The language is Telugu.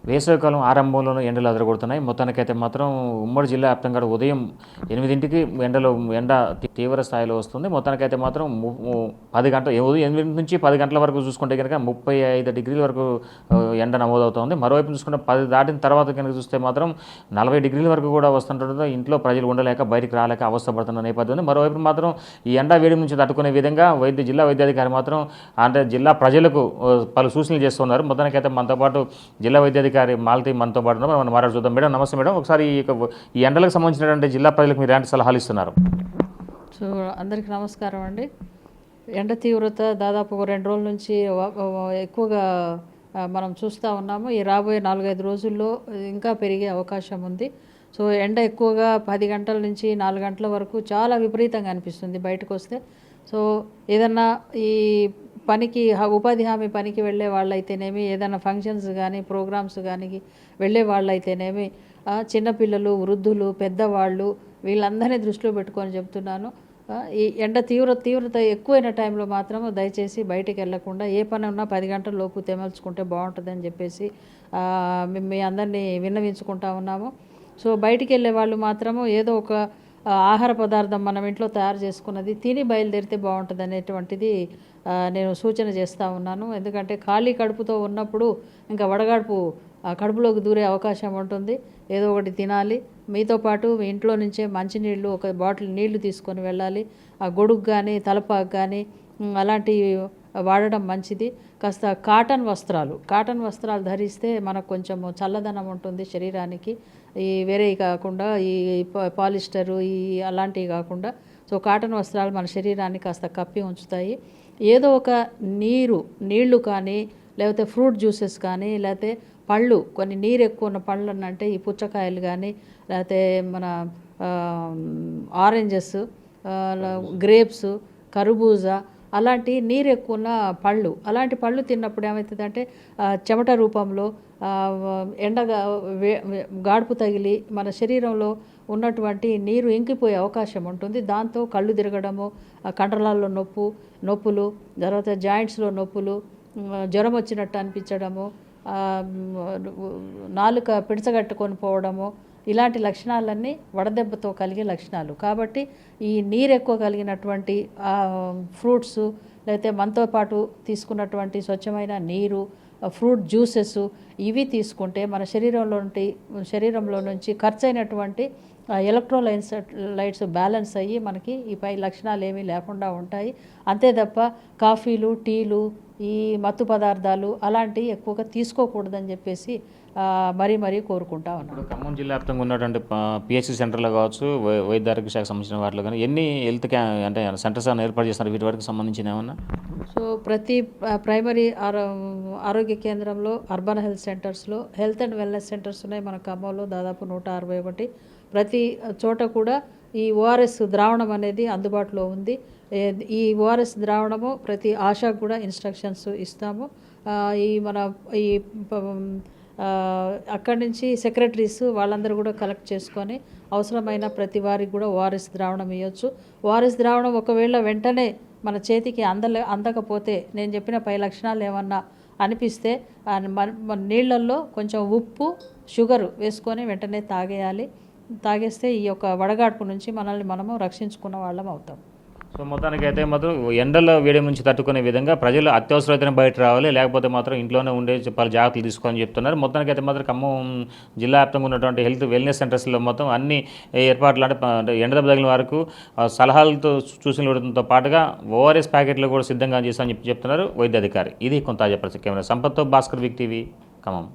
వేసవికాలం ఆరంభంలోనూ ఎండలు అదరగొడుతున్నాయి. మొత్తానికైతే మాత్రం ఉమ్మడి జిల్లా వ్యాప్తంగా ఉదయం 8కి ఎండ తీవ్ర స్థాయిలో వస్తుంది. మొత్తానికైతే మాత్రం 10 గంటల ఉదయం 8 నుంచి 10 గంటల వరకు చూసుకుంటే కనుక 35 డిగ్రీల వరకు ఎండ నమోదవుతోంది. మరోవైపు చూసుకుంటే 10 దాటిన తర్వాత కనుక చూస్తే మాత్రం 40 డిగ్రీల వరకు కూడా వస్తుండడంతో ఇంట్లో ప్రజలు ఉండలేక బయటికి రాలేక అవస్థపడుతున్న నేపథ్యం ఉంది. మరోవైపు మాత్రం ఈ ఎండ వేడి నుంచి తట్టుకునే విధంగా జిల్లా వైద్యాధికారి మాత్రం అంటే జిల్లా ప్రజలకు పలు సూచనలు చేస్తున్నారు. మొత్తానికైతే మనతో పాటు జిల్లా వైద్యాధికారి మాలతి మనతో పాటు మనం మాట్లాడు చూద్దాం. మేడం నమస్తే మేడం. ఒకసారి ఈ ఎండలకు సంబంధించినటువంటి జిల్లా ప్రజలకు మీరు ఎలాంటి సలహాలు ఇస్తున్నారు? సో అందరికీ నమస్కారం అండి. ఎండ తీవ్రత దాదాపు 2 రోజుల నుంచి ఎక్కువగా మనం చూస్తూ ఉన్నాము. ఈ రాబోయే 4-5 రోజుల్లో ఇంకా పెరిగే అవకాశం ఉంది. సో ఎండ ఎక్కువగా 10 గంటల నుంచి 4 గంటల వరకు చాలా విపరీతంగా అనిపిస్తుంది బయటకు వస్తే. సో ఏదన్నా ఈ పనికి ఉపాధి హామీ పనికి వెళ్ళే వాళ్ళైతేనేమి, ఏదైనా ఫంక్షన్స్ కానీ ప్రోగ్రామ్స్ కానీ వెళ్ళే వాళ్ళైతేనేమి, చిన్నపిల్లలు, వృద్ధులు, పెద్దవాళ్ళు వీళ్ళందరినీ దృష్టిలో పెట్టుకొని చెప్తున్నాను. ఈ ఎండ తీవ్రత ఎక్కువైన టైంలో మాత్రం దయచేసి బయటికి వెళ్ళకుండా ఏ పని ఉన్నా 10 గంటల లోపు తెమల్చుకుంటే బాగుంటుందని చెప్పేసి మీ అందరినీ విన్నవించుకుంటా ఉన్నాము. సో బయటికి వెళ్ళే వాళ్ళు మాత్రము ఏదో ఒక ఆహార పదార్థం మనం ఇంట్లో తయారు చేసుకున్నది తిని బయలుదేరితే బాగుంటుంది అనేటువంటిది నేను సూచన చేస్తూ ఉన్నాను. ఎందుకంటే ఖాళీ కడుపుతో ఉన్నప్పుడు ఇంకా వడగాడుపు కడుపులోకి దూరే అవకాశం ఉంటుంది. ఏదో ఒకటి తినాలి. మీతో పాటు మీ ఇంట్లో నుంచే మంచినీళ్ళు, ఒక బాటిల్ నీళ్లు తీసుకొని వెళ్ళాలి. ఆ గొడుగు కానీ తలపాకు కానీ అలాంటివి వాడడం మంచిది. కాస్త కాటన్ వస్త్రాలు ధరిస్తే మనకు కొంచెం చల్లదనం ఉంటుంది శరీరానికి. ఈ వేరే కాకుండా ఈ పాలిస్టరు అలాంటివి కాకుండా సో కాటన్ వస్త్రాలు మన శరీరాన్ని కాస్త కప్పి ఉంచుతాయి. ఏదో ఒక నీళ్లు కానీ లేకపోతే ఫ్రూట్ జ్యూసెస్ కానీ లేకపోతే పళ్ళు, కొన్ని నీరు ఎక్కువ ఉన్న పళ్ళు అంటే ఈ పుచ్చకాయలు కానీ లేకపోతే మన ఆరెంజెస్, గ్రేప్స్, కర్బూజా అలాంటి నీరు ఎక్కువ ఉన్న పళ్ళు, అలాంటి పళ్ళు తిన్నప్పుడు ఏమవుతుందంటే చెమట రూపంలో ఎండగా గాడుపు తగిలి మన శరీరంలో ఉన్నటువంటి నీరు ఇంకిపోయే అవకాశం ఉంటుంది. దాంతో కళ్ళు తిరగడము, కండరాల్లో నొప్పులు, తర్వాత జాయింట్స్లో నొప్పులు, జ్వరం వచ్చినట్టు అనిపించడము, నాలుక పిడచగట్టుకొని పోవడము, ఇలాంటి లక్షణాలన్నీ వడదెబ్బతో కలిగే లక్షణాలు. కాబట్టి ఈ నీరు ఎక్కువ కలిగినటువంటి ఫ్రూట్స్ లేకపోతే మనతో పాటు తీసుకున్నటువంటి స్వచ్ఛమైన నీరు, ఫ్రూట్ జ్యూసెస్ ఇవి తీసుకుంటే మన శరీరంలో నుంచి ఖర్చు అయినటువంటి ఎలక్ట్రోలైట్స్ బ్యాలెన్స్ అయ్యి మనకి ఈ పై లక్షణాలు ఏమీ లేకుండా ఉంటాయి. అంతే తప్ప కాఫీలు, టీలు, ఈ మత్తు పదార్థాలు అలాంటివి ఎక్కువగా తీసుకోకూడదని చెప్పేసి మరీ కోరుకుంటా ఉన్నాను. ఖమ్మం జిల్లా వ్యాప్తంగా ఉన్నటువంటి పిహెచ్సి సెంటర్లో కావచ్చు, వైద్య ఆరోగ్య శాఖకు సంబంధించిన వాటిలో కానీ ఎన్ని హెల్త్ అంటే సెంటర్స్ ఏర్పాటు చేస్తున్నారు వీటి వరకు సంబంధించిన ఏమన్నా? సో ప్రతి ప్రైమరీ ఆరోగ్య కేంద్రంలో, అర్బన్ హెల్త్ సెంటర్స్లో హెల్త్ అండ్ వెల్నెస్ సెంటర్స్ ఉన్నాయి. మన ఖమ్మంలో దాదాపు 161. ప్రతి చోట కూడా ఈ ఓఆర్ఎస్ ద్రావణం అనేది అందుబాటులో ఉంది. ఈ ఓఆర్ఎస్ ద్రావణము ప్రతి ఆశాకు కూడా ఇన్స్ట్రక్షన్స్ ఇస్తాము. అక్కడి నుంచి సెక్రటరీస్ వాళ్ళందరూ కూడా కలెక్ట్ చేసుకొని అవసరమైన ప్రతి వారికి కూడా ఓఆర్ఎస్ ద్రావణం ఇవ్వచ్చు. ఓఆర్ఎస్ ద్రావణం ఒకవేళ వెంటనే మన చేతికి అందకపోతే నేను చెప్పిన పై లక్షణాలు ఏమన్నా అనిపిస్తే నీళ్ళల్లో కొంచెం ఉప్పు, షుగరు వేసుకొని వెంటనే తాగేస్తే ఈ యొక్క వడగాడ్పు నుంచి మనల్ని మనము రక్షించుకున్న వాళ్ళం అవుతాం. సో మొత్తానికి అయితే మాత్రం ఎండల వేడి నుంచి తట్టుకునే విధంగా ప్రజలు అత్యవసరమైతే బయట రావాలి, లేకపోతే మాత్రం ఇంట్లోనే ఉండే పలు జాగ్రత్తలు తీసుకోని చెప్తున్నారు. మొత్తానికి అయితే మాత్రం ఖమ్మం జిల్లా వ్యాప్తంగా ఉన్నటువంటి హెల్త్ వెల్నెస్ సెంటర్స్లో మొత్తం అన్ని ఏర్పాట్లు అంటే ఎండ దెబ్బ తగిలిన వరకు సలహాలతో సూచనలు ఇవ్వడంతో పాటుగా ఓఆర్ఎస్ ప్యాకెట్లు కూడా సిద్ధంగా చేస్తామని చెప్తున్నారు వైద్యాధికారి. ఇది కొంత తాజా పరిస్థితి. కెమెరా సంపత్తో భాస్కర్, బిగ్ టీవీ, ఖమ్మం.